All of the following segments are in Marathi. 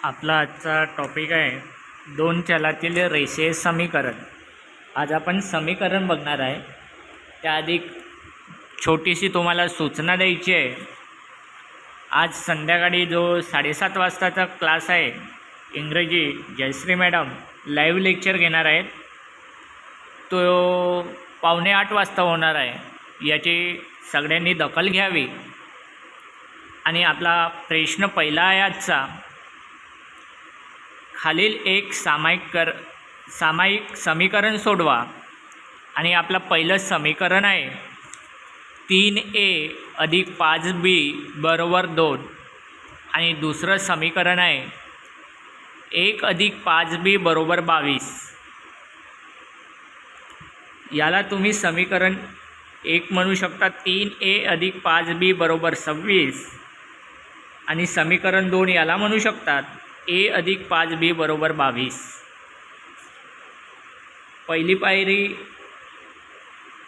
आपला आजचा टॉपिक आहे दोन चलातील रेषीय समीकरण। आज आपण समीकरण बघणार आहे। त्याआधी छोटीशी तुम्हाला सूचना द्यायची आहे। आज संध्याकाळी जो 7:30 वाजताचा क्लास आहे इंग्रजी, जयश्री मॅडम लाईव्ह लेक्चर घेणार आहेत। तो 7:45 वाजता होणार आहे। याची सगळ्यांनी दखल घ्यावी। आणि आपला प्रश्न पहिला आहे आजचा, खालील एक सामायिक समीकरण सोडवा। आणि आपलं पहिलं समीकरण आहे 3a अधिक 5b बरोबर 2। आणि दुसरं समीकरण आहे 1 अधिक 5b बरोबर 22। याला तुम्ही समीकरण 1 म्हणू शकता 3a अधिक 5b बरोबर 26। आणि समीकरण 2 याला म्हणू शकतात a अधिक 5b बरोबर 22। पहिली पायरी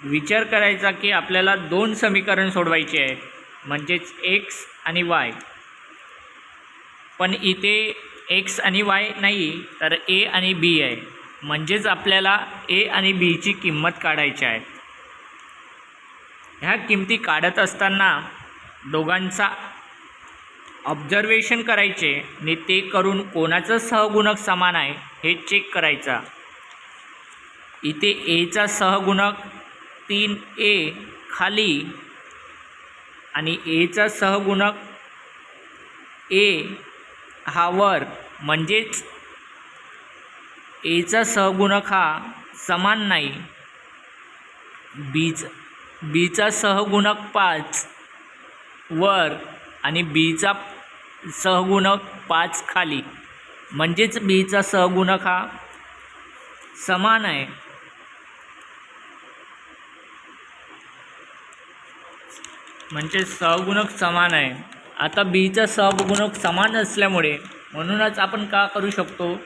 विचार करायचा की आपल्याला दोन समीकरण सोडवायचे आहेत, म्हणजेच x आणि y। पण इथे x आणि y नाही तर a आणि b आहे, म्हणजेच आपल्याला a आणि b ची किंमत काढायची आहे। ह्या किमती काढत असताना दोघांचा ऑब्झर्वेशन करायचे आणि ते करून कोणाचं सहगुणक समान आहे हे चेक करायचा। इथे एचा सहगुणक 3a खाली आणि एचा सहगुणक a हा वर, म्हणजेच एचा सहगुणक हा समान नाही। बीचा सहगुणक 5 वर आणि बीचा सहगुणक 5 खाली, म्हणजेच बीचा सहगुणक हा समान आहे। म्हणजे सहगुणक समान आहे। आता बीचा सहगुणक समान असल्यामुळे म्हणूनच आपण का करू शकतो,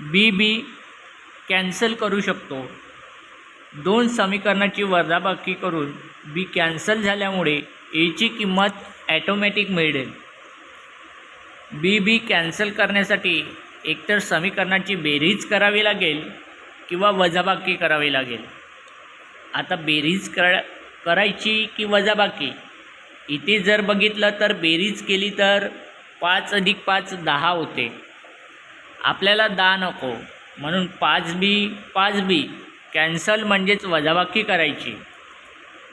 बी कॅन्सल करू शकतो। दोन समीकरणाची वजाबाकी करून बी कॅन्सल झाल्यामुळे ए ची किंमत ॲटोमॅटिक मिळेल। बी कॅन्सल करण्यासाठी एकतर समीकरणाची बेरीज करावी लागेल किंवा वजाबाकी करावी लागेल। आता बेरीज करायची की वजाबाकी, इथे जर बघितलं तर बेरीज केली तर 5 अधिक 5 10 होते। आपल्याला 10 नको, म्हणून 5b कॅन्सल, म्हणजेच वजाबाकी करायची।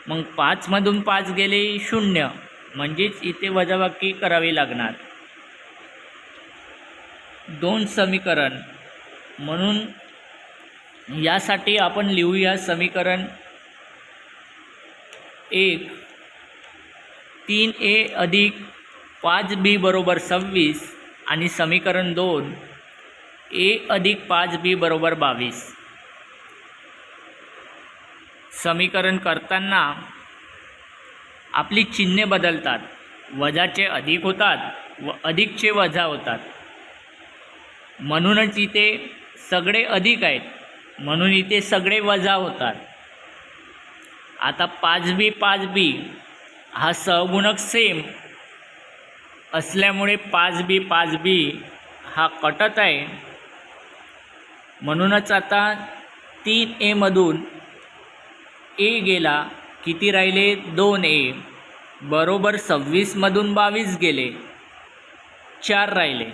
मग 5 मधून 5 गेले 0, म्हणजेच इथे वजाबाकी करावी लागणार। दोन समीकरण म्हणून यासाठी आपण लिहूया समीकरण 1 3a अधिक 5b बरोबर 26। आणि समीकरण 2 a अधिक 5b बरोबर 22। समीकरण करताना आपली चिन्हे बदलतात, वजाचे अधिक होतात व अधिकचे वजा होतात। म्हणूनच इथे सगळे अधिक आहेत, म्हणून इथे सगळे वजा होतात। आता 5b हा सहगुणक सेम असल्यामुळे 5b हा कटत आहे। म्हणूनच आता 3a मधून a गेला, किती राहिले 2a बरोबर 26 मधून 22 गेले, 4 राहिले।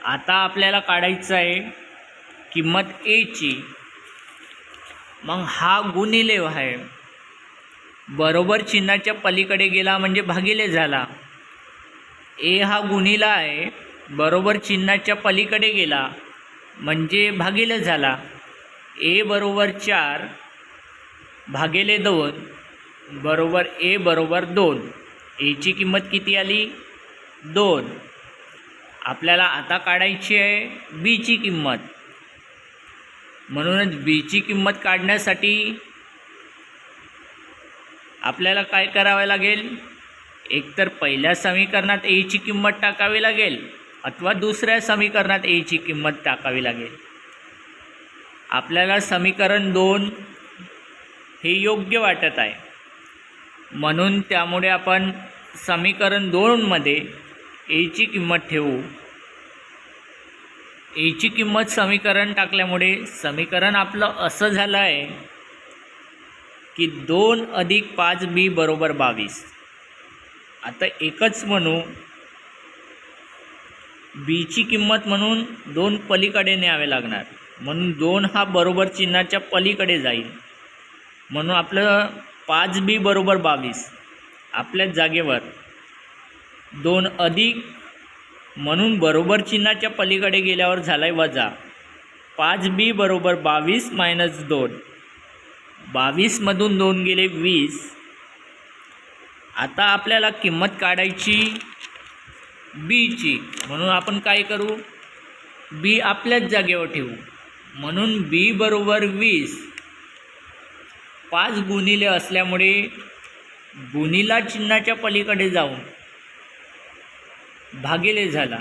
आता आपल्याला काढायचं आहे किंमत a ची। मग हा गुणिले आहे, बरोबर चिन्हाच्या पलीकडे गेला म्हणजे भागिले झाला। a हा गुणिला आहे, बरोबर चिन्हाच्या पलीकडे गेला म्हणजे भागिले झाला। a बरोबर 4 भागिले 2 बरोबर a बरोबर 2। a ची किंमत किती आली 2। आपल्याला आता काढायची आहे b ची किंमत। म्हणूनच b ची किंमत काढण्यासाठी आपल्याला काय करावे लागेल, एकतर पहिल्या समीकरणात a ची किंमत टाकावी लागेल अथवा दुसऱ्या समीकरणात a ची किंमत टाकावी लागेल। आपल्याला समीकरण 2 हे योग्य वाटत आहे, म्हणून त्यामुळे आपण समीकरण 2 मध्ये a ची किंमत ठेवू एची किंमत समीकरण टाकल्यामुळे समीकरण आपलं असं झालं आहे की 2 + 5b = 22. आता एकच म्हणू, बीची किंमत म्हणून 2 पलीकडे न्यावे लागणार, म्हणून 2 हा बरोबर चिन्हाच्या पलीकडे जाईल, म्हणून आपलं 5b = 22. आपल्या जागेवर 2 अधिक म्हणून बरोबर चिन्हाच्या पलीकडे गेल्यावर झालाय वजा. 5b = 22 - 2. 22 मधून 2 गेले 20. आता आपल्याला किंमत काढायची बीची, म्हणून आपण काय करू, बी आपल्याच जागेवर ठेवू, म्हणून b = 20. 5 गुणिले असल्यामुळे गुणिला चिन्हाच्या पलीकडे जाऊन भागिले झाला,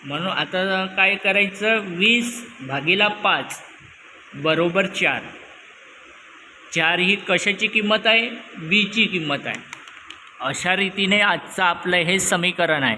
म्हणून आता काय करायचं, 20/5 = 4. 4 ही कशाची किंमत आहे, बीची किंमत आहे. अशा रीतीने आजचं आपलं हे समीकरण आहे.